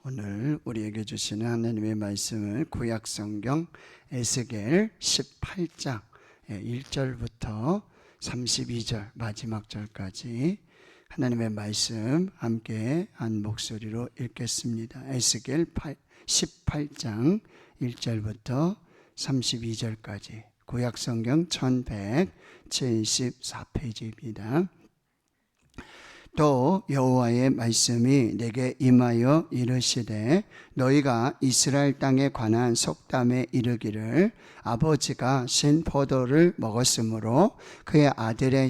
오늘 우리에게 주시는 하나님의 말씀을 구약성경 에스겔 18장 1절부터 32절 마지막 절까지 하나님의 말씀 함께 한 목소리로 읽겠습니다. 에스겔 18장 1절부터 32절까지 구약성경 1174페이지입니다. 또 여호와의 말씀이 내게 임하여 이르시되 너희가 이스라엘 땅에 관한 속담에 이르기를 아버지가 신 포도를 먹었으므로 그의 아들의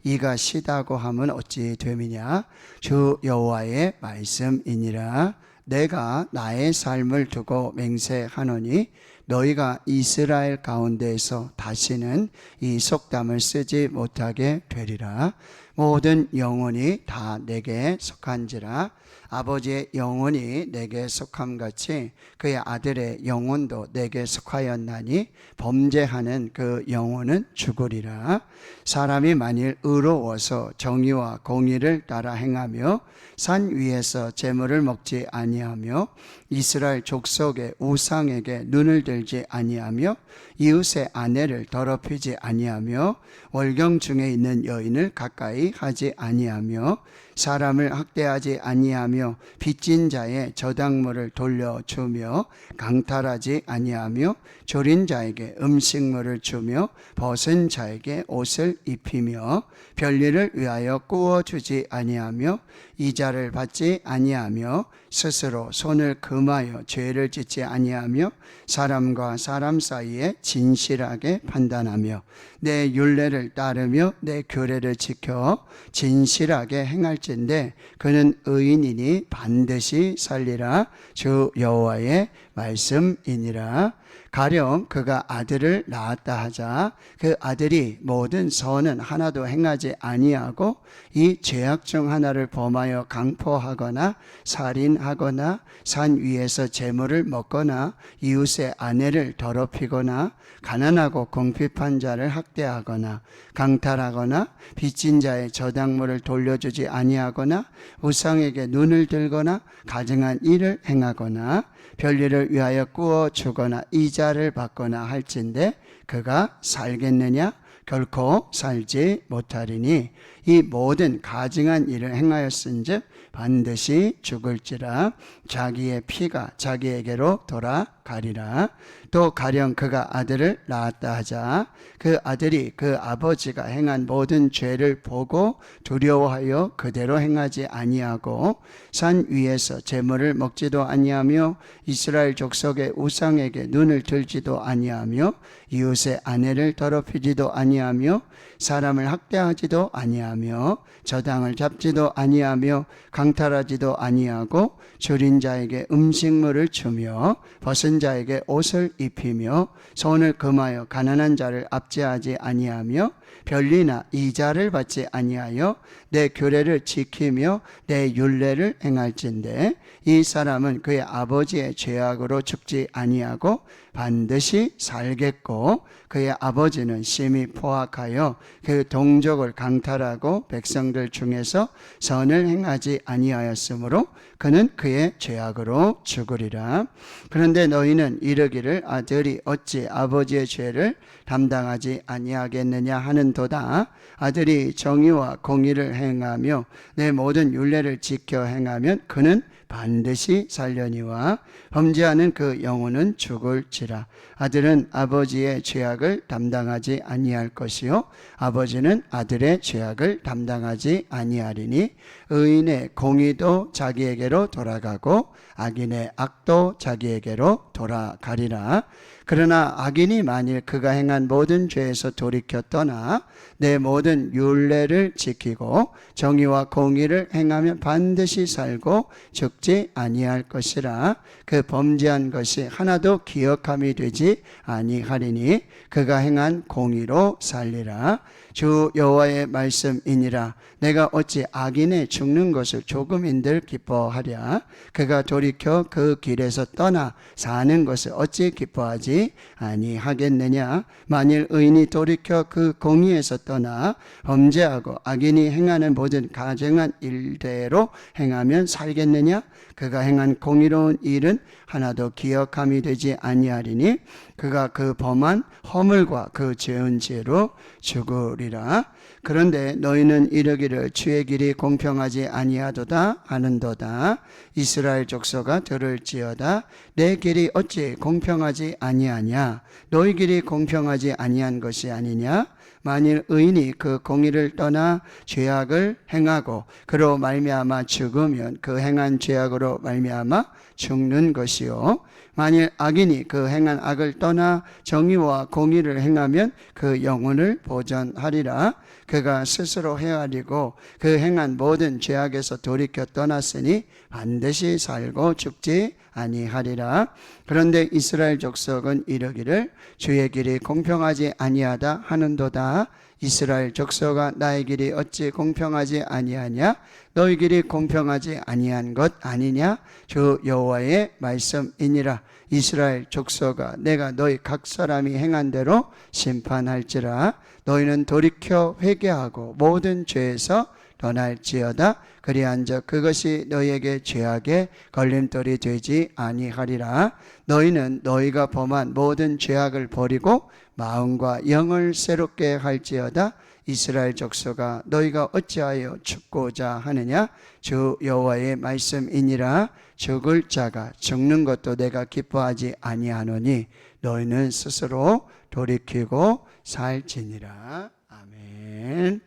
이가 시다고 하면 어찌 됨이냐. 주 여호와의 말씀이니라. 내가 나의 삶을 두고 맹세하노니 너희가 이스라엘 가운데에서 다시는 이 속담을 쓰지 못하게 되리라. 모든 영혼이 다 내게 속한지라. 아버지의 영혼이 내게 속함같이 그의 아들의 영혼도 내게 속하였나니 범죄하는 그 영혼은 죽으리라. 사람이 만일 의로워서 정의와 공의를 따라 행하며 산 위에서 재물을 먹지 아니하며 이스라엘 족속의 우상에게 눈을 들지 아니하며 이웃의 아내를 더럽히지 아니하며 월경 중에 있는 여인을 가까이 하지 아니하며 사람을 학대하지 아니하며 빚진 자의 저당물을 돌려주며 강탈하지 아니하며 졸인 자에게 음식물을 주며 벗은 자에게 옷을 입히며 별일을 위하여 꾸어주지 아니하며 이자를 받지 아니하며 스스로 손을 금하여 죄를 짓지 아니하며 사람과 사람 사이에 진실하게 판단하며 내 율례를 따르며 내 규례를 지켜 진실하게 행할진대 그는 의인이니 반드시 살리라. 주 여호와의 말씀이니라. 가령 그가 아들을 낳았다 하자 그 아들이 모든 선은 하나도 행하지 아니하고 이 죄악 중 하나를 범하여 강포하거나 살인하거나 산 위에서 재물을 먹거나 이웃의 아내를 더럽히거나 가난하고 궁핍한 자를 학대하거나 강탈하거나 빚진 자의 저당물을 돌려주지 아니하거나 우상에게 눈을 들거나 가증한 일을 행하거나 별일을 위하여 꾸어주거나 이자를 받거나 할진대 그가 살겠느냐? 결코 살지 못하리니 이 모든 가증한 일을 행하였은즉 반드시 죽을지라. 자기의 피가 자기에게로 돌아가리라. 또 가령 그가 아들을 낳았다 하자 그 아들이 그 아버지가 행한 모든 죄를 보고 두려워하여 그대로 행하지 아니하고 산 위에서 재물을 먹지도 아니하며 이스라엘 족속의 우상에게 눈을 들지도 아니하며 이웃의 아내를 더럽히지도 아니하며 사람을 학대하지도 아니하며 저당을 잡지도 아니하며 강탈하지도 아니하고 졸인 자에게 음식물을 주며 벗은 자에게 옷을 입히며 손을 금하여 가난한 자를 압제하지 아니하며 별리나 이자를 받지 아니하여 내 규례를 지키며 내 율례를 행할진대 이 사람은 그의 아버지의 죄악으로 죽지 아니하고 반드시 살겠고 그의 아버지는 심히 포악하여 그 동족을 강탈하고 백성들 중에서 선을 행하지 아니하였으므로 그는 그의 죄악으로 죽으리라. 그런데 너희는 이르기를 아들이 어찌 아버지의 죄를 담당하지 아니하겠느냐 하는도다. 아들이 정의와 공의를 행하며 내 모든 율례를 지켜 행하면 그는 반드시 살려니와 범죄하는 그 영혼은 죽을지라. 아들은 아버지의 죄악을 담당하지 아니할 것이요 아버지는 아들의 죄악을 담당하지 아니하리니 의인의 공의도 자기에게로 돌아가고 악인의 악도 자기에게로 돌아가리라. 그러나 악인이 만일 그가 행한 모든 죄에서 돌이켜 떠나 내 모든 율례를 지키고 정의와 공의를 행하면 반드시 살고 죽지 아니할 것이라. 그 범죄한 것이 하나도 기억함이 되지 아니하리니 그가 행한 공의로 살리라. 주 여호와의 말씀이니라. 내가 어찌 악인의 죽는 것을 조금인들 기뻐하랴. 그가 돌이켜 그 길에서 떠나 사는 것을 어찌 기뻐하지 아니하겠느냐. 만일 의인이 돌이켜 그 공의에서 떠나 범죄하고 악인이 행하는 모든 가증한 일대로 행하면 살겠느냐. 그가 행한 공의로운 일은 하나도 기억함이 되지 아니하리니 그가 그 범한 허물과 그 지은 죄로 죽으리라. 그런데 너희는 이르기를 주의 길이 공평하지 아니하도다 하는도다. 이스라엘 족속아 들을지어다. 내 길이 어찌 공평하지 아니하냐. 너희 길이 공평하지 아니한 것이 아니냐. 만일 의인이 그 공의를 떠나 죄악을 행하고 그로 말미암아 죽으면 그 행한 죄악으로 말미암아 죽는 것이요. 만일 악인이 그 행한 악을 떠나 정의와 공의를 행하면 그 영혼을 보전하리라. 그가 스스로 헤아리고 그 행한 모든 죄악에서 돌이켜 떠났으니 반드시 살고 죽지 아니하리라. 그런데 이스라엘 족속은 이르기를 주의 길이 공평하지 아니하다 하는도다. 이스라엘 족속아 나의 길이 어찌 공평하지 아니하냐. 너희 길이 공평하지 아니한 것 아니냐. 주 여호와의 말씀이니라. 이스라엘 족속아 내가 너희 각 사람이 행한 대로 심판할지라. 너희는 돌이켜 회개하고 모든 죄에서 떠날지어다. 그리한즉 그것이 너희에게 죄악의 걸림돌이 되지 아니하리라. 너희는 너희가 범한 모든 죄악을 버리고 마음과 영을 새롭게 할지어다. 이스라엘 족속아 너희가 어찌하여 죽고자 하느냐. 주 여호와의 말씀이니라. 죽을 자가 죽는 것도 내가 기뻐하지 아니하노니 너희는 스스로 돌이키고 살지니라. 아멘.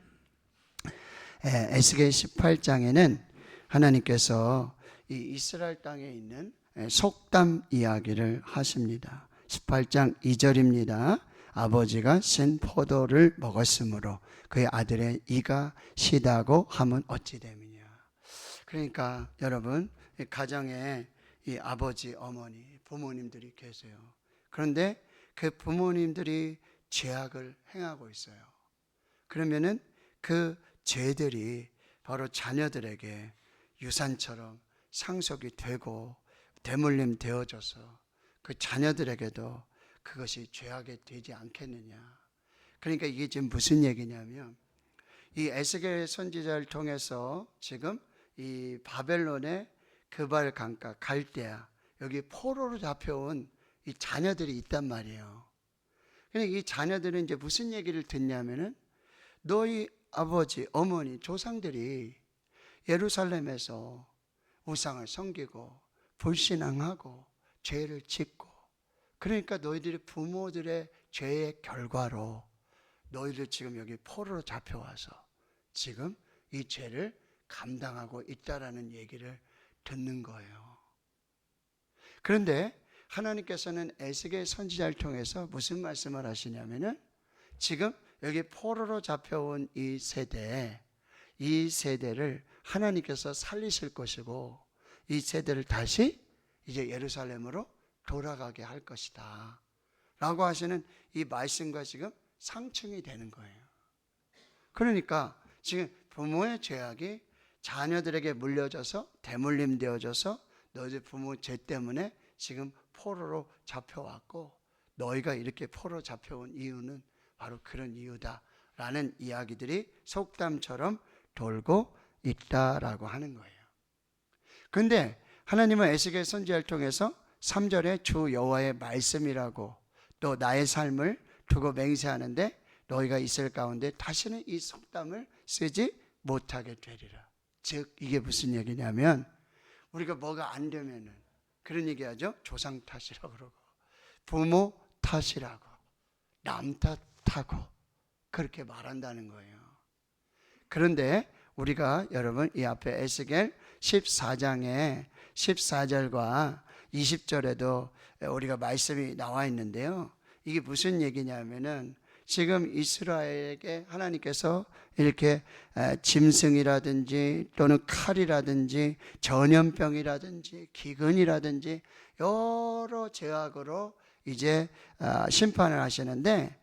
에스겔 18장에는 하나님께서 이 이스라엘 땅에 있는 속담 이야기를 하십니다. 18장 2절입니다. 아버지가 신 포도를 먹었으므로 그의 아들의 이가 시다고 하면 어찌 됨이냐. 그러니까 여러분 가정에 이 아버지, 어머니, 부모님들이 계세요. 그런데 그 부모님들이 죄악을 행하고 있어요. 그러면은 그 죄들이 바로 자녀들에게 유산처럼 상속이 되고 대물림 되어져서 그 자녀들에게도 그것이 죄악이 되지 않겠느냐. 그러니까 이게 지금 무슨 얘기냐면 이 에스겔 선지자를 통해서 지금 이 바벨론의 그발 강가 갈대아 여기 포로로 잡혀온 이 자녀들이 있단 말이에요. 그러니까 이 자녀들은 이제 무슨 얘기를 듣냐면은 너희 아버지, 어머니, 조상들이 예루살렘에서 우상을 섬기고 불신앙하고 죄를 짓고 그러니까 너희들이 부모들의 죄의 결과로 너희들 지금 여기 포로로 잡혀와서 지금 이 죄를 감당하고 있다라는 얘기를 듣는 거예요. 그런데 하나님께서는 에스겔 선지자를 통해서 무슨 말씀을 하시냐면은 지금 여기 포로로 잡혀온 이 세대를 하나님께서 살리실 것이고 이 세대를 다시 이제 예루살렘으로 돌아가게 할 것이다 라고 하시는 이 말씀과 지금 상충이 되는 거예요. 그러니까 지금 부모의 죄악이 자녀들에게 물려져서 대물림 되어져서 너희 부모 죄 때문에 지금 포로로 잡혀왔고 너희가 이렇게 포로 잡혀온 이유는 바로 그런 이유다라는 이야기들이 속담처럼 돌고 있다라고 하는 거예요. 그런데 하나님은 에스겔 선지자를 통해서 3절에 주 여호와의 말씀이라고 또 나의 삶을 두고 맹세하는데 너희가 있을 가운데 다시는 이 속담을 쓰지 못하게 되리라. 즉 이게 무슨 얘기냐면 우리가 뭐가 안 되면은 그런 얘기하죠. 조상 탓이라고 그러고 부모 탓이라고 남 탓하고 그렇게 말한다는 거예요. 그런데 우리가 여러분 이 앞에 에스겔 14장에 14절과 20절에도 우리가 말씀이 나와 있는데요. 이게 무슨 얘기냐면은 지금 이스라엘에게 하나님께서 이렇게 짐승이라든지 또는 칼이라든지 전염병이라든지 기근이라든지 여러 죄악으로 이제 심판을 하시는데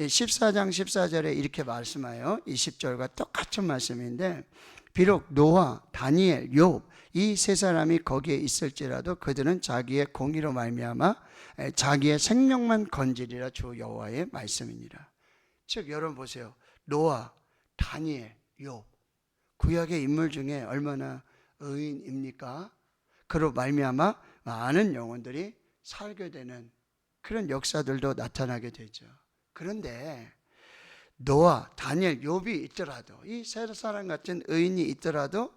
14장 14절에 이렇게 말씀하여 20절과 똑같은 말씀인데, 비록 노아, 다니엘, 욥 이 세 사람이 거기에 있을지라도 그들은 자기의 공의로 말미암아 자기의 생명만 건지리라 주 여호와의 말씀이니라. 즉 여러분 보세요. 노아, 다니엘, 욥 구약의 인물 중에 얼마나 의인입니까? 그로 말미암아 많은 영혼들이 살게 되는 그런 역사들도 나타나게 되죠. 그런데 노아, 다니엘, 욥이 있더라도, 이 세 사람 같은 의인이 있더라도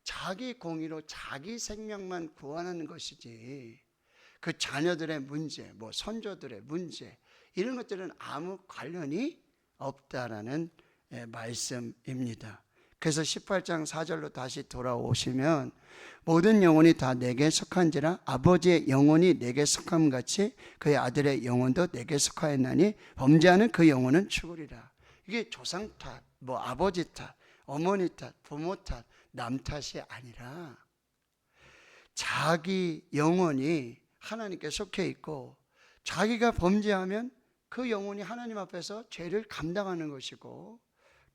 자기 공의로 자기 생명만 구원하는 것이지, 그 자녀들의 문제, 뭐 선조들의 문제, 이런 것들은 아무 관련이 없다라는 말씀입니다. 그래서 18장 4절로 다시 돌아오시면, 모든 영혼이 다 내게 속한지라 아버지의 영혼이 내게 속함 같이 그의 아들의 영혼도 내게 속하였나니 범죄하는 그 영혼은 죽으리라. 이게 조상 탓, 뭐 아버지 탓, 어머니 탓, 부모 탓, 남 탓이 아니라 자기 영혼이 하나님께 속해 있고, 자기가 범죄하면 그 영혼이 하나님 앞에서 죄를 감당하는 것이고,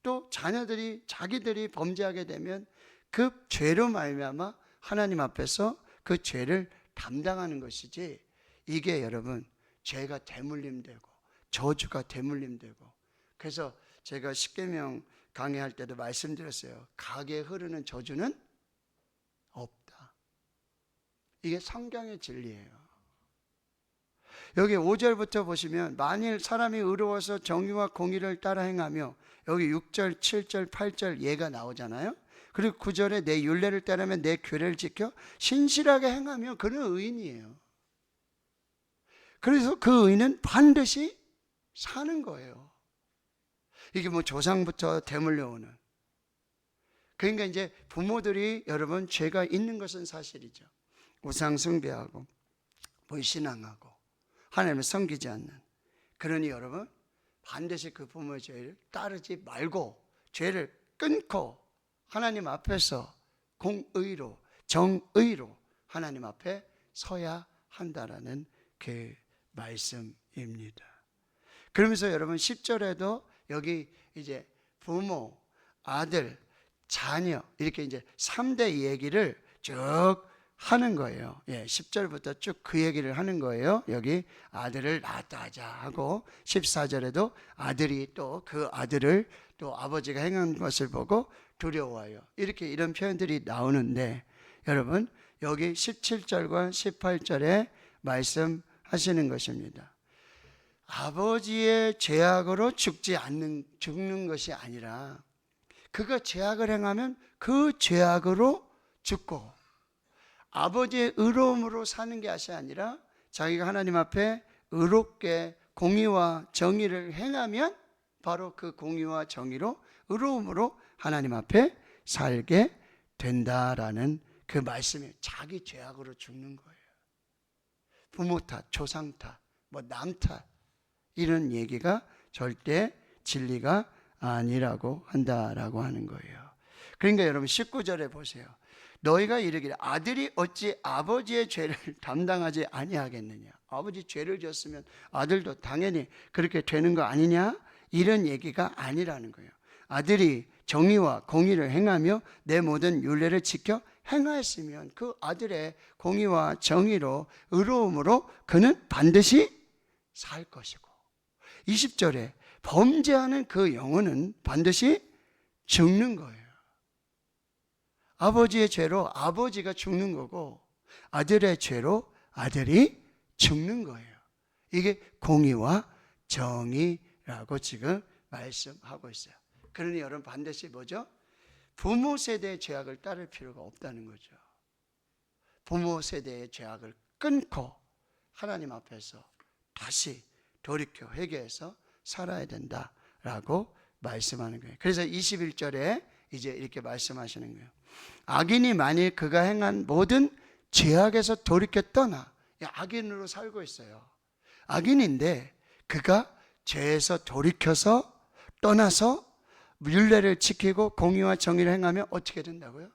또 자녀들이 자기들이 범죄하게 되면 그 죄로 말미암아 하나님 앞에서 그 죄를 담당하는 것이지, 이게 여러분 죄가 대물림되고 저주가 대물림되고, 그래서 제가 십계명 강의할 때도 말씀드렸어요. 가게에 흐르는 저주는 없다. 이게 성경의 진리예요. 여기 5절부터 보시면, 만일 사람이 의로워서 정의와 공의를 따라 행하며, 여기 6절, 7절, 8절 예가 나오잖아요. 그리고 9절에 내 율례를 따르며 내 규례를 지켜 신실하게 행하며 그는 의인이에요. 그래서 그 의인은 반드시 사는 거예요. 이게 뭐 조상부터 대물려오는. 그러니까 이제 부모들이 여러분 죄가 있는 것은 사실이죠. 우상 숭배하고 불신앙하고 하나님을 섬기지 않는. 그러니 여러분 반드시 그 부모의 죄를 따르지 말고 죄를 끊고 하나님 앞에서 공의로 정의로 하나님 앞에 서야 한다라는 그 말씀입니다. 그러면서 여러분 10절에도 여기 이제 부모, 아들, 자녀 이렇게 이제 3대 얘기를 쭉 하는 거예요. 10절부터 쭉 그 얘기를 하는 거예요. 여기 아들을 낳았다 하자 하고, 14절에도 아들이 또 그 아들을 또 아버지가 행한 것을 보고 두려워해요. 이렇게 이런 표현들이 나오는데, 여러분 여기 17절과 18절에 말씀하시는 것입니다. 아버지의 죄악으로 죽는 것이 아니라, 그가 죄악을 행하면 그 죄악으로 죽고, 아버지의 의로움으로 사는 것이 아니라 자기가 하나님 앞에 의롭게 공의와 정의를 행하면 바로 그 공의와 정의로 의로움으로 하나님 앞에 살게 된다라는 그 말씀이, 자기 죄악으로 죽는 거예요. 부모 탓, 조상 탓, 뭐 남 탓, 이런 얘기가 절대 진리가 아니라고 한다라고 하는 거예요. 그러니까 여러분 19절에 보세요. 너희가 이르기를 아들이 어찌 아버지의 죄를 담당하지 아니하겠느냐. 아버지 죄를 지었으면 아들도 당연히 그렇게 되는 거 아니냐, 이런 얘기가 아니라는 거예요. 아들이 정의와 공의를 행하며 내 모든 율례를 지켜 행하였으면 그 아들의 공의와 정의로 의로움으로 그는 반드시 살 것이고, 20절에 범죄하는 그 영혼은 반드시 죽는 거예요. 아버지의 죄로 아버지가 죽는 거고, 아들의 죄로 아들이 죽는 거예요. 이게 공의와 정의라고 지금 말씀하고 있어요. 그러니 여러분 반드시 뭐죠? 부모 세대의 죄악을 따를 필요가 없다는 거죠. 부모 세대의 죄악을 끊고 하나님 앞에서 다시 돌이켜 회개해서 살아야 된다라고 말씀하는 거예요. 그래서 21절에 이제 이렇게 말씀하시는 거예요. 악인이 만일 그가 행한 모든 죄악에서 돌이켜 떠나, 악인으로 살고 있어요. 악인인데 그가 죄에서 돌이켜서 떠나서 율례를 지키고 공의와 정의를 행하면 어떻게 된다고요?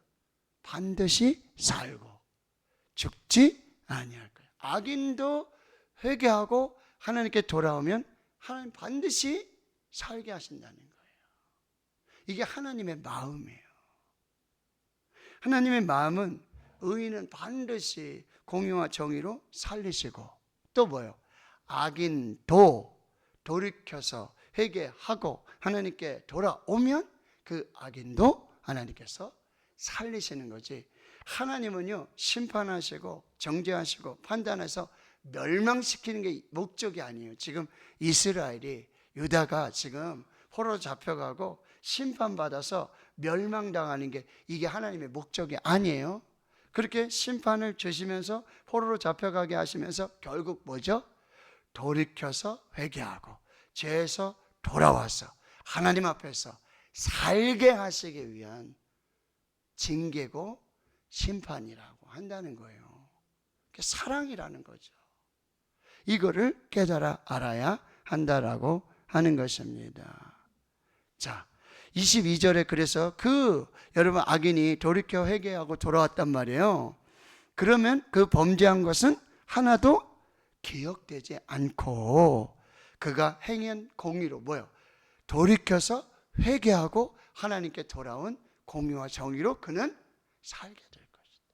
반드시 살고 죽지 아니할 거예요. 악인도 회개하고 하나님께 돌아오면 하나님 반드시 살게 하신다는 거예요. 이게 하나님의 마음이에요. 하나님의 마음은 의인은 반드시 공의와 정의로 살리시고, 또 뭐예요? 악인도 돌이켜서 회개하고 하나님께 돌아오면 그 악인도 하나님께서 살리시는 거지. 하나님은요, 심판하시고 정죄하시고 판단해서 멸망시키는 게 목적이 아니에요. 지금 이스라엘이, 유다가 지금 포로 잡혀가고 심판받아서 멸망당하는 게 이게 하나님의 목적이 아니에요. 그렇게 심판을 주시면서 포로로 잡혀가게 하시면서 결국 뭐죠? 돌이켜서 회개하고 죄에서 돌아와서 하나님 앞에서 살게 하시기 위한 징계고 심판이라고 한다는 거예요. 그게 사랑이라는 거죠. 이거를 깨달아 알아야 한다라고 하는 것입니다. 자, 22절에 그래서 여러분 악인이 돌이켜 회개하고 돌아왔단 말이에요. 그러면 그 범죄한 것은 하나도 기억되지 않고 그가 행한 공의로 뭐요? 돌이켜서 회개하고 하나님께 돌아온 공의와 정의로 그는 살게 될 것이다.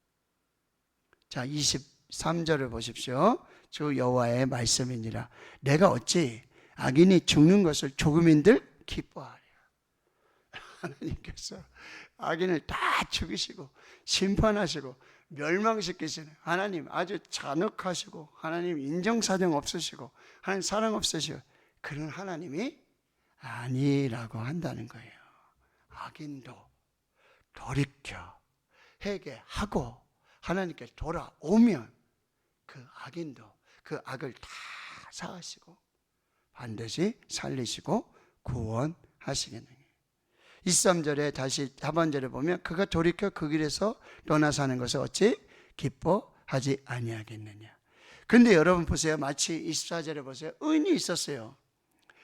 자, 23절을 보십시오. 주 여호와의 말씀이니라. 내가 어찌 악인이 죽는 것을 조금인들 기뻐하랴. 하나님께서 악인을 다 죽이시고 심판하시고 멸망시키시는 하나님, 아주 잔혹하시고 하나님 인정사정 없으시고 하나님 사랑 없으시고 그런 하나님이 아니라고 한다는 거예요. 악인도 돌이켜 회개하고 하나님께 돌아오면 그 악인도 그 악을 다 사하시고 반드시 살리시고 구원하시겠는 거예요. 23절에 다시 하반절에 보면 그가 돌이켜 그 길에서 떠나 사는 것을 어찌 기뻐하지 아니하겠느냐. 근데 여러분 보세요. 마치 24절에 보세요. 의인이 있었어요.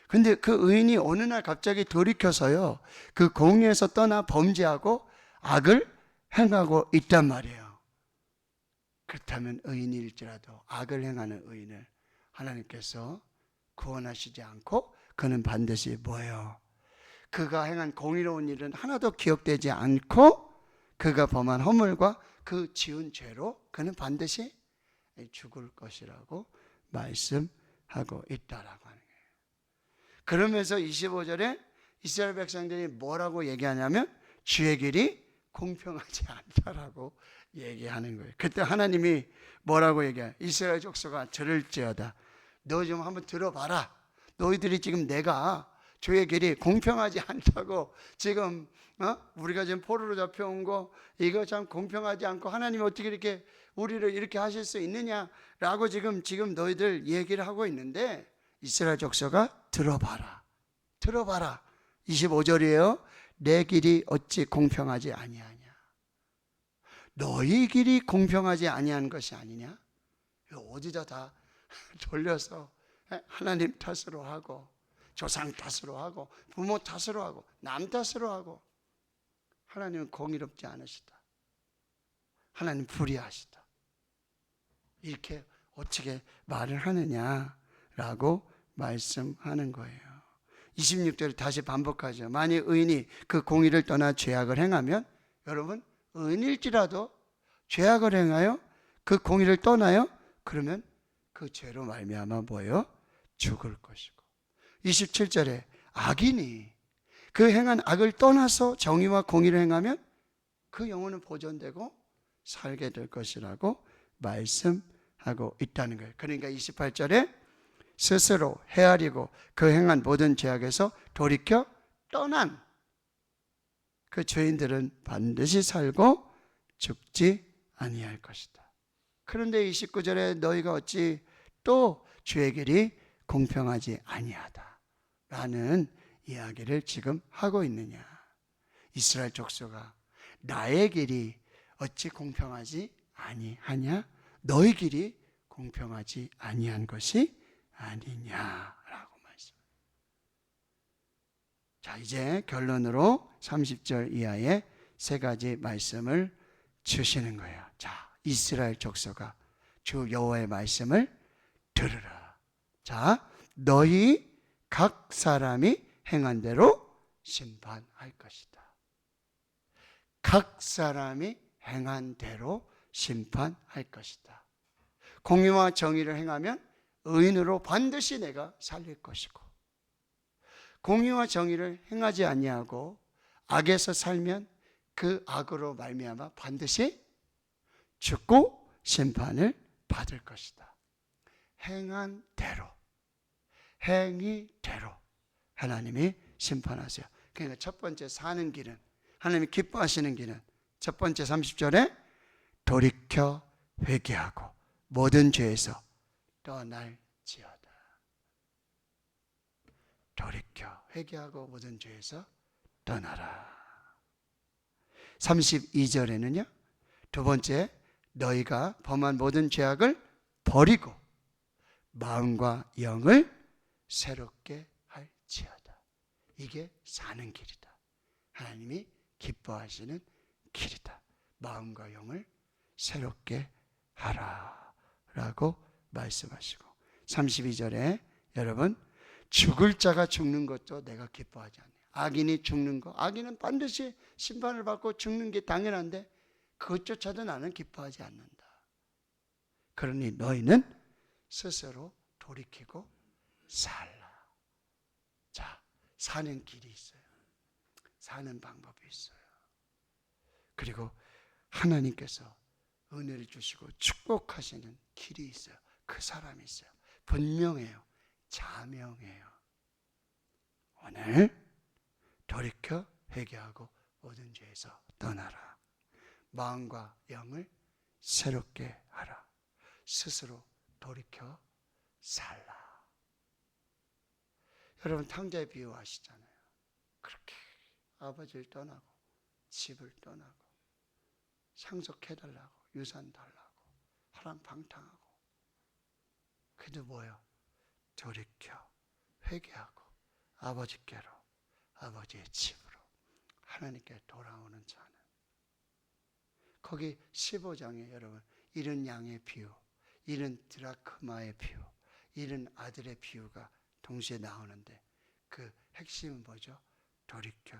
근데 그 의인이 어느 날 갑자기 돌이켜서요, 그 공의에서 떠나 범죄하고 악을 행하고 있단 말이에요. 그렇다면 의인일지라도 악을 행하는 의인을 하나님께서 구원하시지 않고 그는 반드시 뭐예요? 그가 행한 공의로운 일은 하나도 기억되지 않고 그가 범한 허물과 그 지은 죄로 그는 반드시 죽을 것이라고 말씀하고 있다라고 하는 거예요. 그러면서 25절에 이스라엘 백성들이 뭐라고 얘기하냐면 주의 길이 공평하지 않다라고 얘기하는 거예요. 그때 하나님이 뭐라고 얘기해요? 이스라엘 족속아 들을지어다. 너 좀 한번 들어봐라. 너희들이 지금 내가 주의 길이 공평하지 않다고 지금 우리가 지금 포로로 잡혀온 거 이거 참 공평하지 않고 하나님이 어떻게 이렇게 우리를 이렇게 하실 수 있느냐라고 지금 너희들 얘기를 하고 있는데 이스라엘 족속아 들어봐라. 25절이에요. 내 길이 어찌 공평하지 아니하냐. 너희 길이 공평하지 아니한 것이 아니냐. 어디다 다 돌려서 하나님 탓으로 하고 조상 탓으로 하고 부모 탓으로 하고 남 탓으로 하고 하나님은 공의롭지 않으시다. 하나님 불의하시다. 이렇게 어떻게 말을 하느냐라고 말씀하는 거예요. 26절을 다시 반복하죠. 만일 의인이 그 공의를 떠나 죄악을 행하면 여러분 의인일지라도 죄악을 행하여 그 공의를 떠나요? 그러면 그 죄로 말미암아 뭐예요? 죽을 것이고 27절에 악인이 그 행한 악을 떠나서 정의와 공의를 행하면 그 영혼은 보존되고 살게 될 것이라고 말씀하고 있다는 거예요. 그러니까 28절에 스스로 헤아리고 그 행한 모든 죄악에서 돌이켜 떠난 그 죄인들은 반드시 살고 죽지 아니할 것이다. 그런데 29절에 너희가 어찌 또 주의 길이 공평하지 아니하다 라는 이야기를 지금 하고 있느냐. 이스라엘 족속아 나의 길이 어찌 공평하지 아니하냐. 너희 길이 공평하지 아니한 것이 아니냐라고 말씀합니다. 자, 이제 결론으로 30절 이하의 세 가지 말씀을 주시는 거예요. 자, 이스라엘 족속아 주 여호와의 말씀을 들으라. 자, 너희 각 사람이 행한 대로 심판할 것이다. 각 사람이 행한 대로 심판할 것이다. 공의와 정의를 행하면 의인으로 반드시 내가 살릴 것이고, 공의와 정의를 행하지 아니하고 악에서 살면 그 악으로 말미암아 반드시 죽고 심판을 받을 것이다. 행한 대로, 행위대로 하나님이 심판하세요. 그러니까 첫 번째 사는 길은, 하나님이 기뻐하시는 길은 첫 번째 30절에 돌이켜 회개하고 모든 죄에서 떠날지어다. 돌이켜 회개하고 모든 죄에서 떠나라. 32절에는요, 두 번째, 너희가 범한 모든 죄악을 버리고 마음과 영을 새롭게 할지어다. 이게 사는 길이다. 하나님이 기뻐하시는 길이다. 마음과 영을 새롭게 하라 라고 말씀하시고, 32절에 여러분, 죽을 자가 죽는 것도 내가 기뻐하지 않아요. 악인이 죽는 거, 악인은 반드시 심판을 받고 죽는 게 당연한데 그것조차도 나는 기뻐하지 않는다. 그러니 너희는 스스로 돌이키고 살라. 자, 사는 길이 있어요. 사는 방법이 있어요. 그리고 하나님께서 은혜를 주시고 축복하시는 길이 있어요. 그 사람이 있어요. 분명해요. 자명해요. 오늘 돌이켜 회개하고 모든 죄에서 떠나라. 마음과 영을 새롭게 하라. 스스로 돌이켜 살라. 여러분, 탕자의 비유 아시잖아요. 그렇게 아버지를 떠나고 집을 떠나고 상속해달라고 유산 달라고 하랑방탕하고, 그래도 뭐예요? 돌이켜 회개하고 아버지께로, 아버지의 집으로, 하나님께 돌아오는 자는, 거기 15장에 여러분 잃은 양의 비유, 잃은 드라크마의 비유, 잃은 아들의 비유가 동시에 나오는데 그 핵심은 뭐죠? 돌이켜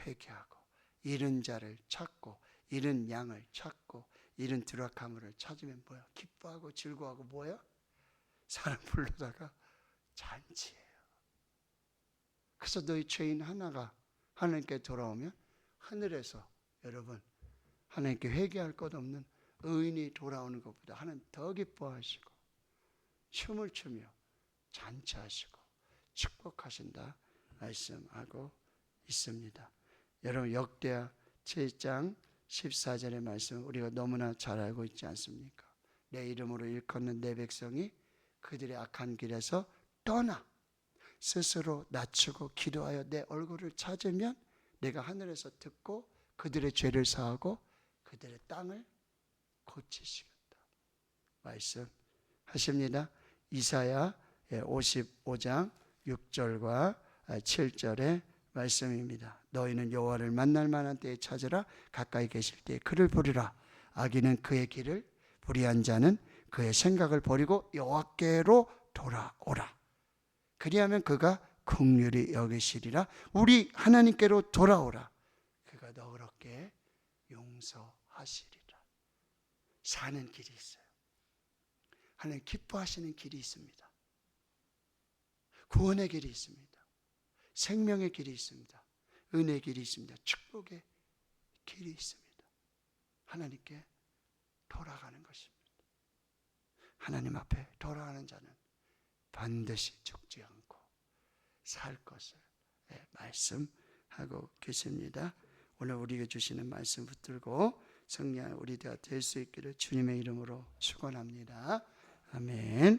회개하고 잃은 자를 찾고 잃은 양을 찾고 잃은 드라크마를 찾으면 뭐야? 기뻐하고 즐거워하고 뭐야? 사람 불러다가 잔치예요. 그래서 너희 죄인 하나가 하나님께 돌아오면 하늘에서 여러분 하나님께 회개할 것 없는 의인이 돌아오는 것보다 하나님 더 기뻐하시고 춤을 추며 잔치하시고 축복하신다 말씀하고 있습니다. 여러분, 역대하 7장 14절의 말씀 우리가 너무나 잘 알고 있지 않습니까? 내 이름으로 일컫는 내 백성이 그들의 악한 길에서 떠나 스스로 낮추고 기도하여 내 얼굴을 찾으면 내가 하늘에서 듣고 그들의 죄를 사하고 그들의 땅을 고치시겠다 말씀하십니다. 이사야 55장 6절과 7절의 말씀입니다. 너희는 여호와를 만날 만한 때에 찾으라. 가까이 계실 때에 그를 부르라. 악인은 그의 길을, 불의한 자는 그의 생각을 버리고 여호와께로 돌아오라. 그리하면 그가 긍휼히 여기시리라. 우리 하나님께로 돌아오라. 그가 너그럽게 용서하시리라. 사는 길이 있어요. 하나님 기뻐하시는 길이 있습니다. 구원의 길이 있습니다. 생명의 길이 있습니다. 은혜의 길이 있습니다. 축복의 길이 있습니다. 하나님께 돌아가는 것입니다. 하나님 앞에 돌아가는 자는 반드시 죽지 않고 살 것을 말씀하고 계십니다. 오늘 우리에게 주시는 말씀 붙들고 승리한 우리가 될 수 있기를 주님의 이름으로 축원합니다. 아멘.